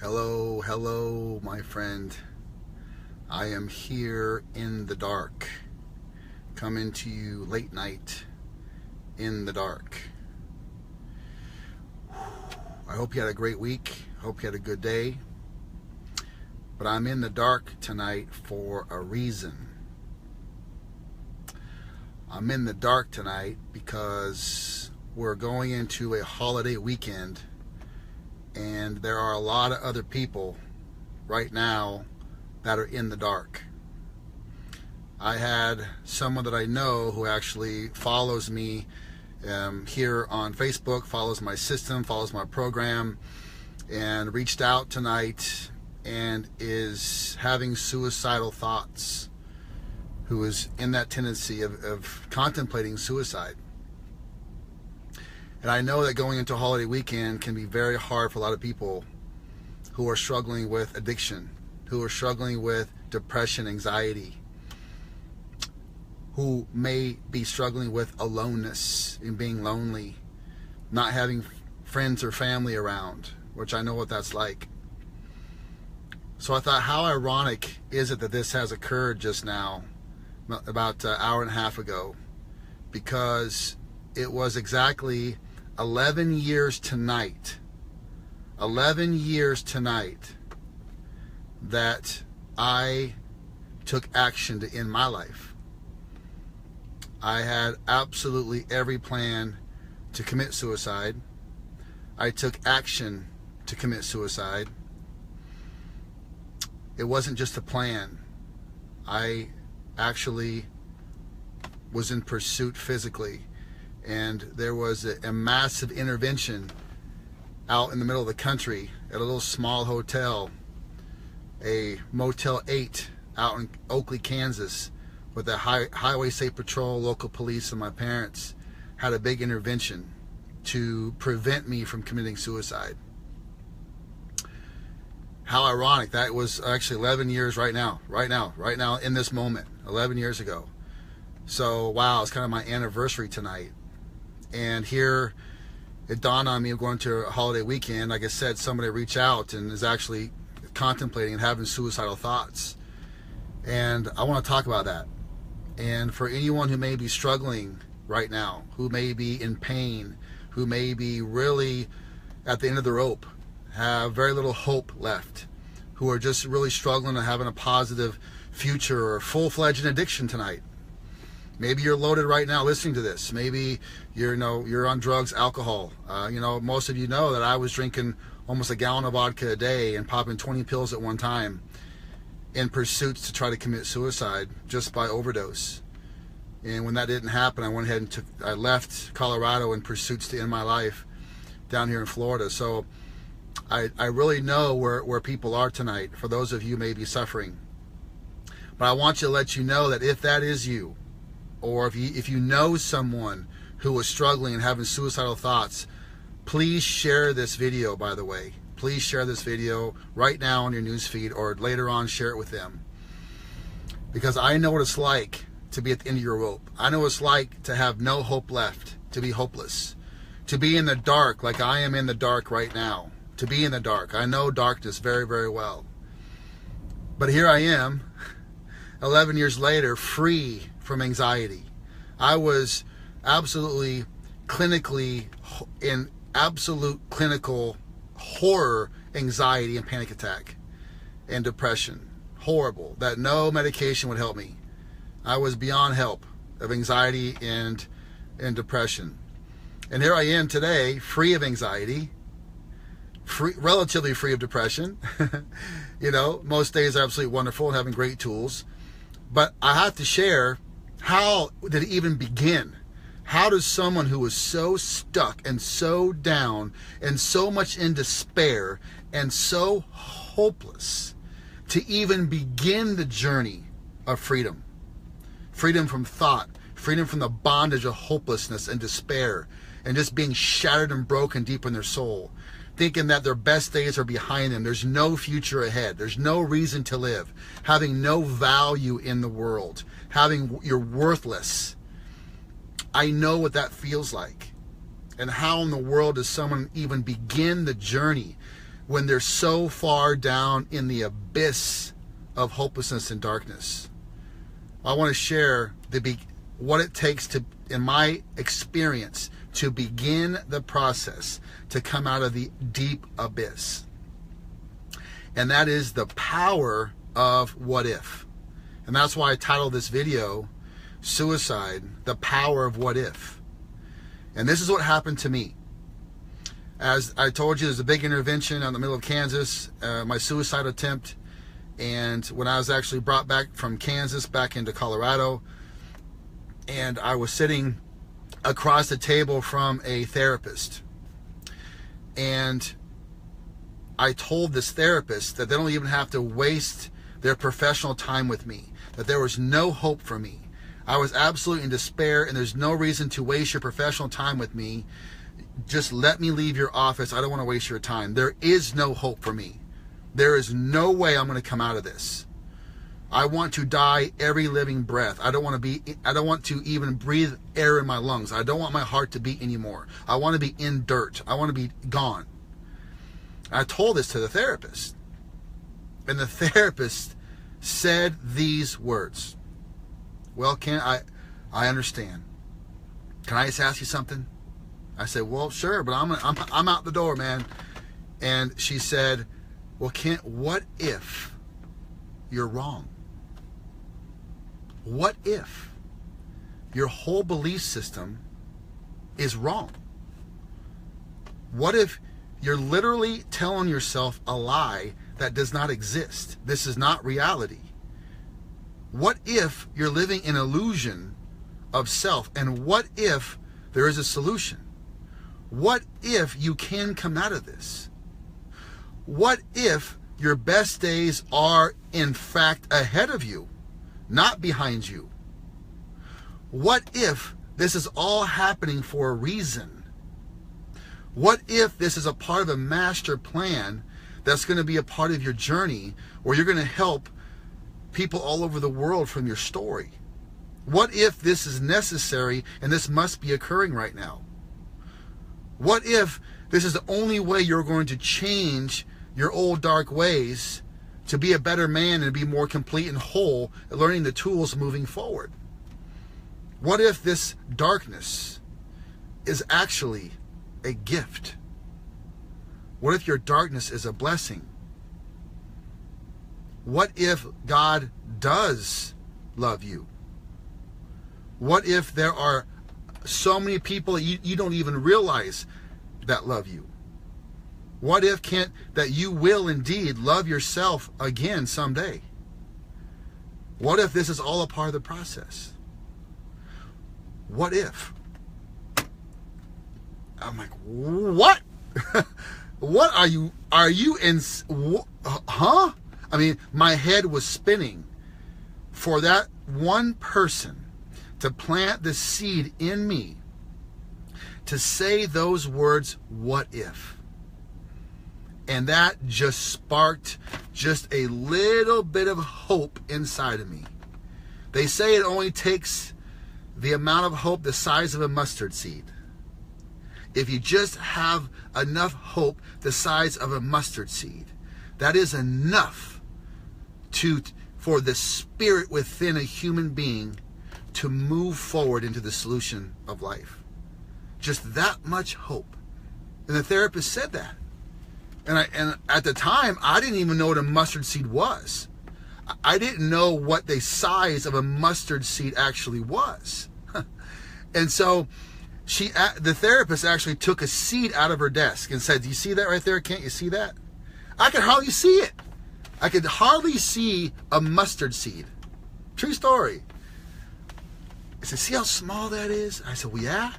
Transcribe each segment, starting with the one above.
Hello, hello, my friend. I am here in the dark, coming to you late night in the dark. I hope you had a great week. Hope you had a good day. But I'm in the dark tonight for a reason. I'm in the dark tonight because we're going into a holiday weekend, and there are a lot of other people right now that are in the dark. I had someone that I know who actually follows me here on Facebook, follows my system, follows my program, and reached out tonight and is having suicidal thoughts, who is in that tendency of contemplating suicide. And I know that going into a holiday weekend can be very hard for a lot of people who are struggling with addiction, who are struggling with depression, anxiety, who may be struggling with aloneness and being lonely, not having friends or family around, which I know what that's like. So I thought, how ironic is it that this has occurred just now, about an hour and a half ago, because it was exactly 11 years tonight that I took action to end my life. I had absolutely every plan to commit suicide. I took action to commit suicide. It wasn't just a plan. I actually was in pursuit physically. And there was a massive intervention out in the middle of the country at a little small hotel, a Motel 8 out in Oakley, Kansas, with the Highway State Patrol, local police, and my parents had a big intervention to prevent me from committing suicide. How ironic. That was actually 11 years right now, in this moment, 11 years ago. So, wow, it's kind of my anniversary tonight. And here it dawned on me, of going to a holiday weekend, like I said, somebody reached out and is actually contemplating and having suicidal thoughts. And I want to talk about that. And for anyone who may be struggling right now, who may be in pain, who may be really at the end of the rope, have very little hope left, who are just really struggling and having a positive future or full-fledged in addiction tonight. Maybe you're loaded right now listening to this. Maybe you're on drugs, alcohol. Most of you know that I was drinking almost a gallon of vodka a day and popping 20 pills at one time in pursuits to try to commit suicide just by overdose. And when that didn't happen, I went ahead and I left Colorado in pursuits to end my life down here in Florida. So I really know where people are tonight, for those of you who may be suffering. But I want to let you know that if that is you, or if you know someone who is struggling and having suicidal thoughts, please share this video, by the way. Please share this video right now on your newsfeed, or later on share it with them. Because I know what it's like to be at the end of your rope. I know what it's like to have no hope left, to be hopeless, to be in the dark like I am in the dark right now. To be in the dark. I know darkness very, very well. But here I am, 11 years later, free from anxiety. I was absolutely clinically in absolute clinical horror, anxiety and panic attack and depression. Horrible. That no medication would help me. I was beyond help of anxiety and depression. And here I am today, free of anxiety, relatively free of depression. Most days are absolutely wonderful and having great tools. But I have to share, how did it even begin? How does someone who was so stuck and so down and so much in despair and so hopeless to even begin the journey of freedom? Freedom from thought, freedom from the bondage of hopelessness and despair, and just being shattered and broken deep in their soul, thinking that their best days are behind them. There's no future ahead. There's no reason to live. Having no value in the world. You're worthless. I know what that feels like. And how in the world does someone even begin the journey when they're so far down in the abyss of hopelessness and darkness. I want to share what it takes to, in my experience, to begin the process to come out of the deep abyss. And that is the power of what if. And that's why I titled this video, Suicide, the Power of What If. And this is what happened to me. As I told you, there's a big intervention out in the middle of Kansas, my suicide attempt. And when I was actually brought back from Kansas back into Colorado, and I was sitting across the table from a therapist, and I told this therapist that they don't even have to waste their professional time with me, that there was no hope for me. I was absolutely in despair, and there's no reason to waste your professional time with me. Just let me leave your office. I don't want to waste your time. There is no hope for me. There is no way I'm going to come out of this. I want to die every living breath. I don't want to even breathe air in my lungs. I don't want my heart to beat anymore. I want to be in dirt. I want to be gone. I told this to the therapist. And the therapist said these words. Well, Ken, I understand. Can I just ask you something? I said, well, sure, but I'm out the door, man. And she said, well, Ken, what if you're wrong? What if your whole belief system is wrong? What if you're literally telling yourself a lie that does not exist? This is not reality. What if you're living an illusion of self? And what if there is a solution? What if you can come out of this? What if your best days are in fact ahead of you, not behind you? What if this is all happening for a reason? What if this is a part of a master plan that's going to be a part of your journey, where you're going to help people all over the world from your story? What if this is necessary and this must be occurring right now? What if this is the only way you're going to change your old dark ways to be a better man and be more complete and whole, learning the tools moving forward? What if this darkness is actually a gift? What if your darkness is a blessing? What if God does love you? What if there are so many people that you don't even realize that love you? What if that you will indeed love yourself again someday? What if this is all a part of the process? What if? I'm like, what? What are you in? Huh? I mean, my head was spinning. For that one person to plant the seed in me, to say those words, what if? And that just sparked just a little bit of hope inside of me. They say it only takes the amount of hope the size of a mustard seed. If you just have enough hope the size of a mustard seed, that is enough for the spirit within a human being to move forward into the solution of life. Just that much hope. And the therapist said that. And at the time, I didn't even know what a mustard seed was. I didn't know what the size of a mustard seed actually was. And so the therapist actually took a seed out of her desk and said, do you see that right there? Can't you see that? I could hardly see it. I could hardly see a mustard seed. True story. I said, see how small that is? I said, well, yeah.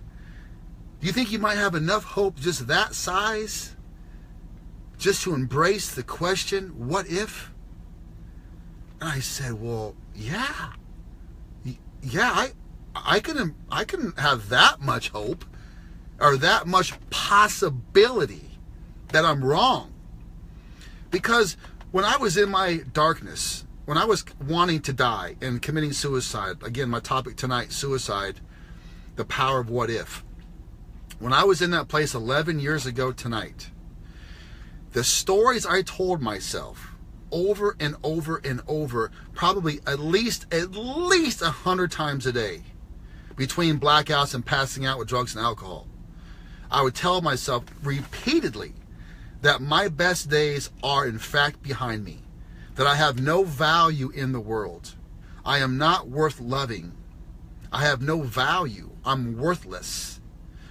Do you think you might have enough hope just that size, just to embrace the question, what if? And I said, well, yeah. Yeah, I can have that much hope, or that much possibility that I'm wrong. Because when I was in my darkness, when I was wanting to die and committing suicide, again, my topic tonight, suicide, the power of what if. When I was in that place 11 years ago tonight, The stories I told myself over and over and over, probably at least 100 times a day, between blackouts and passing out with drugs and alcohol. I would tell myself repeatedly that my best days are in fact behind me, that I have no value in the world. I am not worth loving. I have no value. I'm worthless.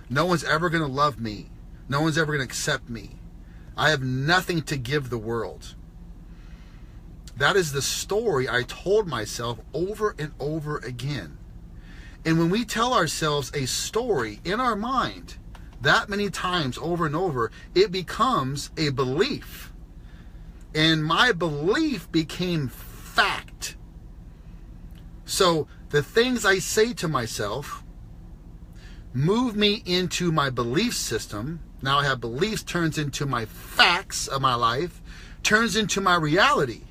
No one's ever going to love me. No one's ever going to accept me. I have nothing to give the world. That is the story I told myself over and over again. And when we tell ourselves a story in our mind that many times over and over, it becomes a belief. And my belief became fact. So the things I say to myself move me into my belief system. Now I have beliefs, turns into my facts of my life, turns into my reality.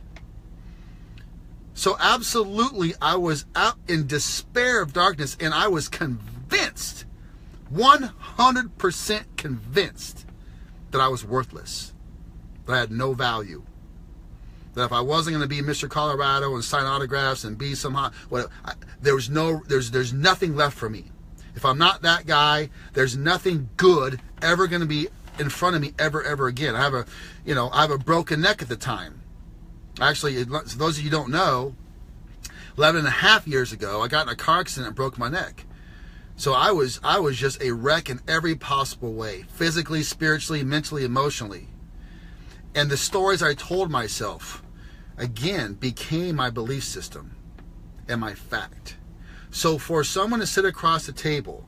So absolutely, I was out in despair of darkness, and I was convinced, 100% convinced, that I was worthless, that I had no value, that if I wasn't going to be Mr. Colorado and sign autographs and be somehow, there's nothing left for me. If I'm not that guy, there's nothing good ever going to be in front of me ever again. I have a broken neck at the time. Actually, so those of you who don't know, 11 and a half years ago, I got in a car accident and broke my neck. So I was just a wreck in every possible way, physically, spiritually, mentally, emotionally. And the stories I told myself, again, became my belief system and my fact. So for someone to sit across the table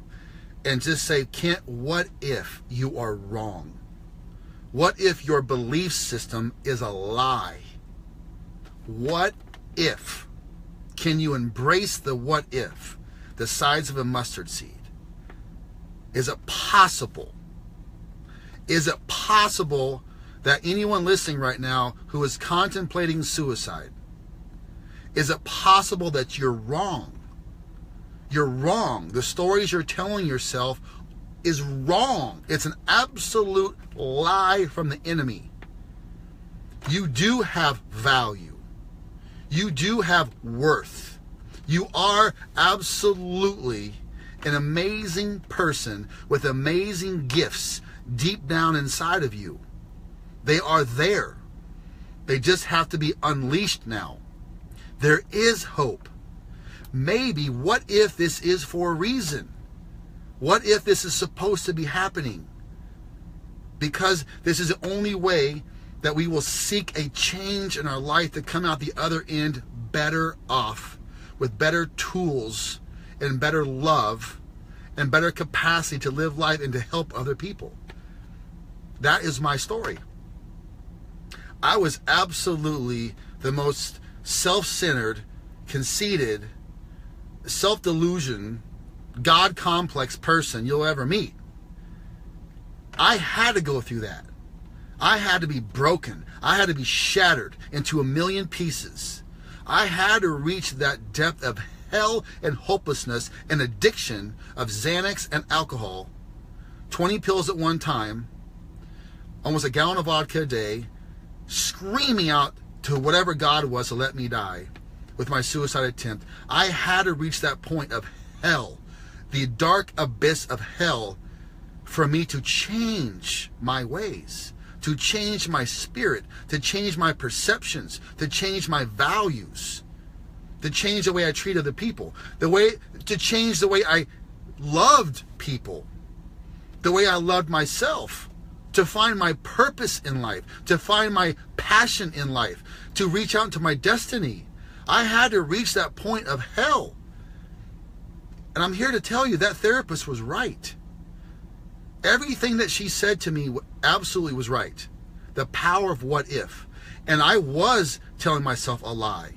and just say, Kent, what if you are wrong? What if your belief system is a lie? What if? Can you embrace the what if? The size of a mustard seed. Is it possible? Is it possible that anyone listening right now who is contemplating suicide, is it possible that you're wrong? You're wrong. The stories you're telling yourself is wrong. It's an absolute lie from the enemy. You do have value. You do have worth. You are absolutely an amazing person with amazing gifts deep down inside of you. They are there. They just have to be unleashed now. There is hope. Maybe, what if this is for a reason? What if this is supposed to be happening? Because this is the only way that we will seek a change in our life to come out the other end better off, with better tools and better love and better capacity to live life and to help other people. That is my story. I was absolutely the most self-centered, conceited, self-delusion, God complex person you'll ever meet. I had to go through that. I had to be broken. I had to be shattered into a million pieces. I had to reach that depth of hell and hopelessness and addiction of Xanax and alcohol, 20 pills at one time, almost a gallon of vodka a day, screaming out to whatever God was to let me die with my suicide attempt. I had to reach that point of hell, the dark abyss of hell, for me to change my ways, to change my spirit, to change my perceptions, to change my values, to change the way I treat other people, to change the way I loved people, the way I loved myself, to find my purpose in life, to find my passion in life, to reach out to my destiny. I had to reach that point of hell. And I'm here to tell you that therapist was right. Everything that she said to me absolutely was right. The power of what if. And I was telling myself a lie.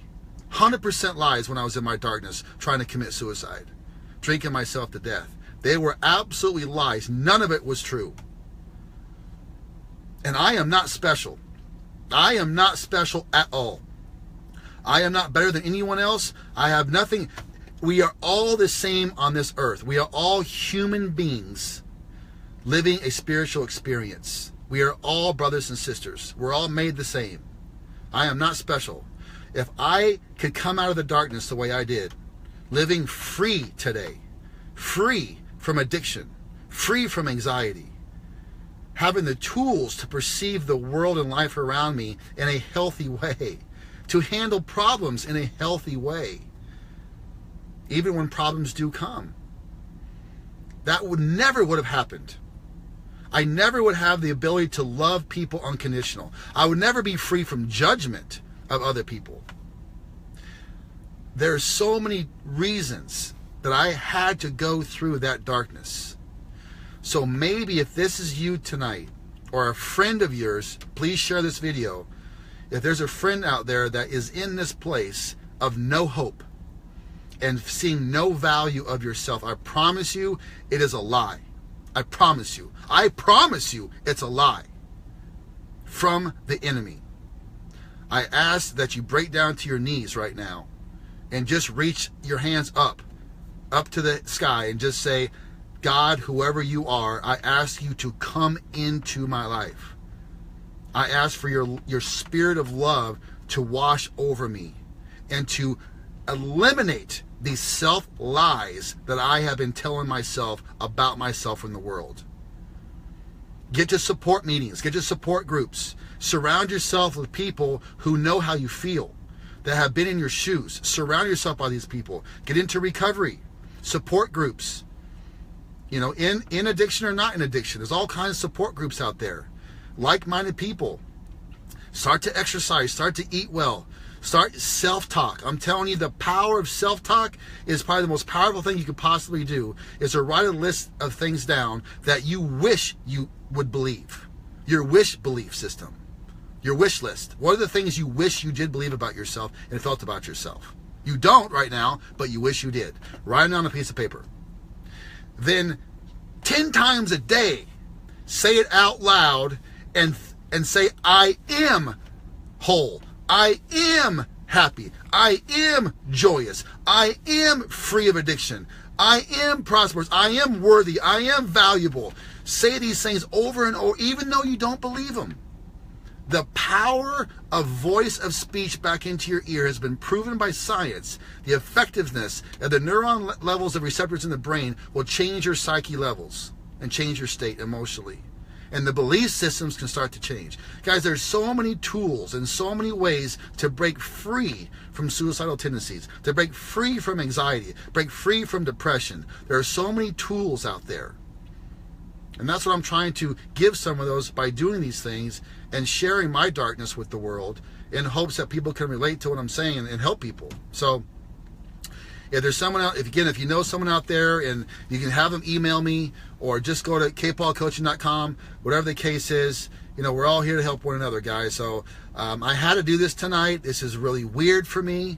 100% lies when I was in my darkness trying to commit suicide, drinking myself to death. They were absolutely lies. None of it was true. And I am not special. I am not special at all. I am not better than anyone else. I have nothing. We are all the same on this earth. We are all human beings living a spiritual experience. We are all brothers and sisters. We're all made the same. I am not special. If I could come out of the darkness the way I did, living free today, free from addiction, free from anxiety, having the tools to perceive the world and life around me in a healthy way, to handle problems in a healthy way, even when problems do come. That never would have happened. I never would have the ability to love people unconditional. I would never be free from judgment of other people. There are so many reasons that I had to go through that darkness. So maybe if this is you tonight, or a friend of yours, please share this video. If there's a friend out there that is in this place of no hope and seeing no value of yourself, I promise you it is a lie. I promise you. I promise you it's a lie from the enemy. I ask that you break down to your knees right now and just reach your hands up to the sky and just say, God, whoever you are, I ask you to come into my life. I ask for your spirit of love to wash over me and to eliminate these self-lies that I have been telling myself about myself in the world. Get to support meetings. Get to support groups. Surround yourself with people who know how you feel, that have been in your shoes. Surround yourself by these people. Get into recovery. Support groups. You know, in addiction or not in addiction. There's all kinds of support groups out there. Like-minded people. Start to exercise. Start to eat well. Start self-talk. I'm telling you, the power of self-talk is probably the most powerful thing you could possibly do, is to write a list of things down that you wish you would believe. Your wish belief system. Your wish list. What are the things you wish you did believe about yourself and felt about yourself? You don't right now, but you wish you did. Write it on a piece of paper. Then 10 times a day, say it out loud and say, I am whole. I am happy. I am joyous. I am free of addiction. I am prosperous. I am worthy. I am valuable. Say these things over and over, even though you don't believe them. The power of voice of speech back into your ear has been proven by science. The effectiveness of the neuron levels of receptors in the brain will change your psyche levels and change your state emotionally. And the belief systems can start to change. Guys, there's so many tools and so many ways to break free from suicidal tendencies, to break free from anxiety, break free from depression. There are so many tools out there. And that's what I'm trying to give some of those by doing these things and sharing my darkness with the world in hopes that people can relate to what I'm saying and help people. So if there's someone out, if you know someone out there, and you can have them email me or just go to kpaulcoaching.com, whatever the case is. You know, we're all here to help one another, guys. So I had to do this tonight. This is really weird for me.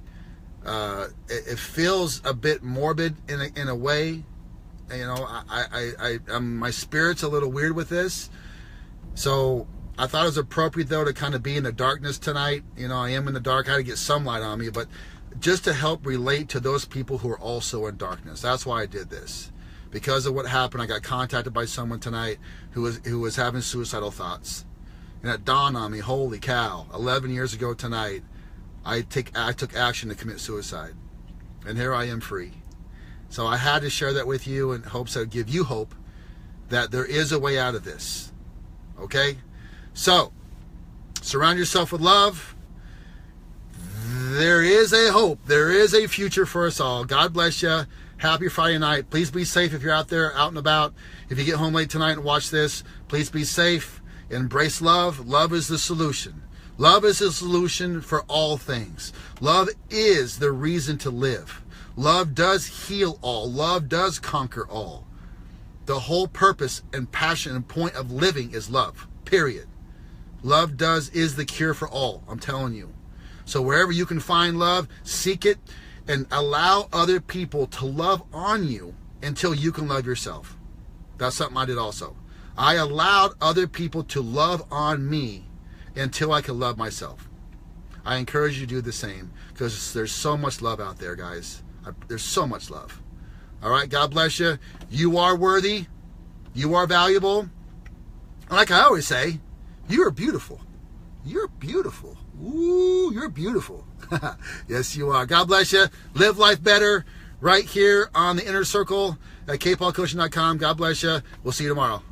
It feels a bit morbid in a way. You know, my spirit's a little weird with this. So I thought it was appropriate, though, to kind of be in the darkness tonight. You know, I am in the dark. I had to get some light on me, but just to help relate to those people who are also in darkness. That's why I did this. Because of what happened, I got contacted by someone tonight who was having suicidal thoughts. And it dawned on me, holy cow, 11 years ago tonight, I took action to commit suicide. And here I am free. So I had to share that with you in hopes that it would give you hope that there is a way out of this. Okay? So, surround yourself with love. There is a hope. There is a future for us all. God bless you. Happy Friday night. Please be safe if you're out there, out and about. If you get home late tonight and watch this, please be safe. Embrace love. Love is the solution. Love is the solution for all things. Love is the reason to live. Love does heal all. Love does conquer all. The whole purpose and passion and point of living is love. Period. Love is the cure for all. I'm telling you. So wherever you can find love, seek it and allow other people to love on you until you can love yourself. That's something I did also. I allowed other people to love on me until I could love myself. I encourage you to do the same because there's so much love out there, guys. There's so much love. All right, God bless you. You are worthy. You are valuable. And like I always say, you are beautiful. You're beautiful. Ooh, you're beautiful. Yes, you are. God bless you. Live life better right here on the Inner Circle at kpaulcoaching.com. God bless you. We'll see you tomorrow.